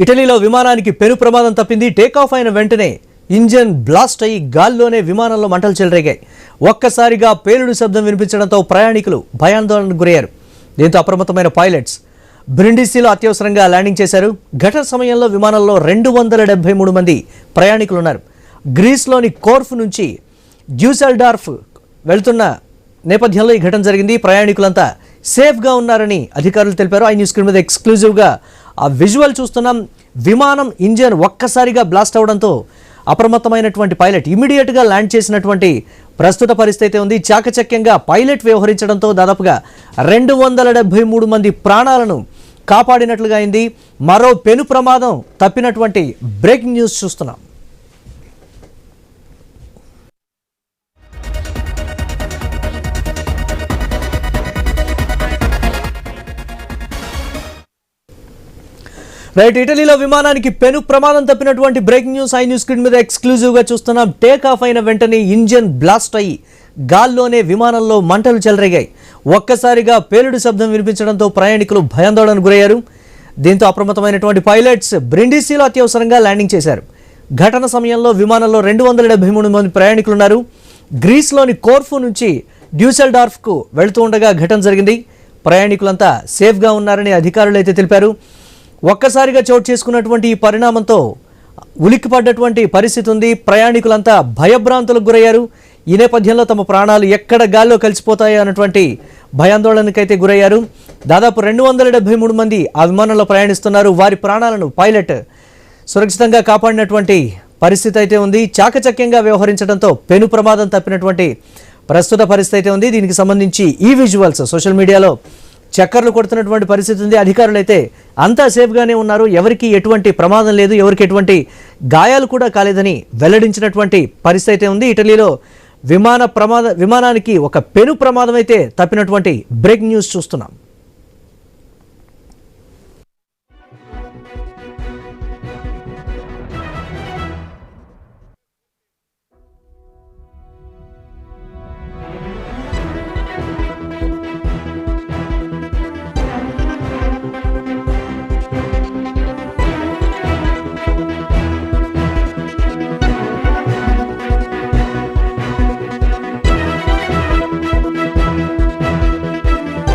ఇటలీలో విమానానికి పెను ప్రమాదం తప్పింది. టేకాఫ్ అయిన వెంటనే ఇంజన్ బ్లాస్ట్ అయ్యి గాల్లోనే విమానంలో మంటలు చెలరేగాయి. ఒక్కసారిగా పేలుడు శబ్దం వినిపించడంతో ప్రయాణికులు భయాందోళనకు గురయ్యారు. దీంతో అప్రమత్తమైన పైలట్స్ బ్రిండిసిలో అత్యవసరంగా ల్యాండింగ్ చేశారు. ఘటన సమయంలో విమానంలో 273 మంది ప్రయాణికులు ఉన్నారు. గ్రీస్లోని కోర్ఫు నుంచి డ్యూసెల్డార్ఫ్ వెళ్తున్న నేపథ్యంలో ఈ ఘటన జరిగింది. ప్రయాణికులంతా సేఫ్గా ఉన్నారని అధికారులు తెలిపారు. ఐ న్యూస్ స్క్రీన్ మీద ఎక్స్క్లూజివ్గా ఆ విజువల్ చూస్తున్నాం. విమానం ఇంజన్ ఒక్కసారిగా బ్లాస్ట్ అవడంతో అప్రమత్తమైనటువంటి పైలట్ ఇమీడియట్గా ల్యాండ్ చేసినటువంటి ప్రస్తుత పరిస్థితి ఉంది. చాకచక్యంగా పైలట్ వ్యవహరించడంతో దాదాపుగా 273 మంది ప్రాణాలను కాపాడినట్లుగా అయింది. మరో పెను ప్రమాదం తప్పినటువంటి బ్రేకింగ్ న్యూస్ చూస్తున్నాం. రైట్, ఇటలీలో విమానానికి పెను ప్రమాదం తప్పినటువంటి breaking news I news screen మీద ఎక్స్క్లూజివ్గా చూస్తున్నాం. టేక్ ఆఫ్ అయిన వెంటనే ఇంజన్ బ్లాస్ట్ అయ్యి గాల్లోనే విమానంలో మంటలు చెలరేగాయి. ఒక్కసారిగా పేలుడు శబ్దం వినిపించడంతో ప్రయాణికులు భయాందోళనకు గురయ్యారు. దీంతో అప్రమత్తమైనటువంటి పైలట్స్ బ్రిండిసిలో అత్యవసరంగా ల్యాండింగ్ చేశారు. ఘటన సమయంలో విమానంలో 273 మంది ప్రయాణికులు ఉన్నారు. గ్రీస్లోని కోర్ఫు నుంచి డ్యూసెల్డార్ఫ్కు వెళుతూ ఉండగా ఘటన జరిగింది. ప్రయాణికులంతా సేఫ్గా ఉన్నారని అధికారులు అయితే తెలిపారు. ఒక్కసారిగా చోటు చేసుకున్నటువంటి ఈ పరిణామంతో ఉలిక్కిపడ్డటువంటి పరిస్థితి ఉంది. ప్రయాణికులంతా భయభ్రాంతులకు గురయ్యారు. ఈ నేపథ్యంలో తమ ప్రాణాలు ఎక్కడ గాల్లో కలిసిపోతాయో అన్నటువంటి భయాందోళనకైతే గురయ్యారు. దాదాపు 273 మంది ఆ విమానంలో ప్రయాణిస్తున్నారు. వారి ప్రాణాలను పైలట్ సురక్షితంగా కాపాడినటువంటి పరిస్థితి అయితే ఉంది. చాకచక్యంగా వ్యవహరించడంతో పెను ప్రమాదం తప్పినటువంటి ప్రస్తుత పరిస్థితి అయితే ఉంది. దీనికి సంబంధించి ఈ విజువల్స్ సోషల్ మీడియాలో చక్కర్లు కొడుతున్నటువంటి పరిస్థితి ఉంది. అధికారులు అయితే అంతా సేఫ్గానే ఉన్నారు. ఎవరికి ఎటువంటి ప్రమాదం లేదు, ఎవరికి ఎటువంటి గాయాలు కూడా కాలేదని వెల్లడించినటువంటి పరిస్థితి అయితే ఉంది. ఇటలీలో విమానానికి ఒక పెను ప్రమాదం అయితే తప్పినటువంటి బ్రేకింగ్ న్యూస్ చూస్తున్నాం.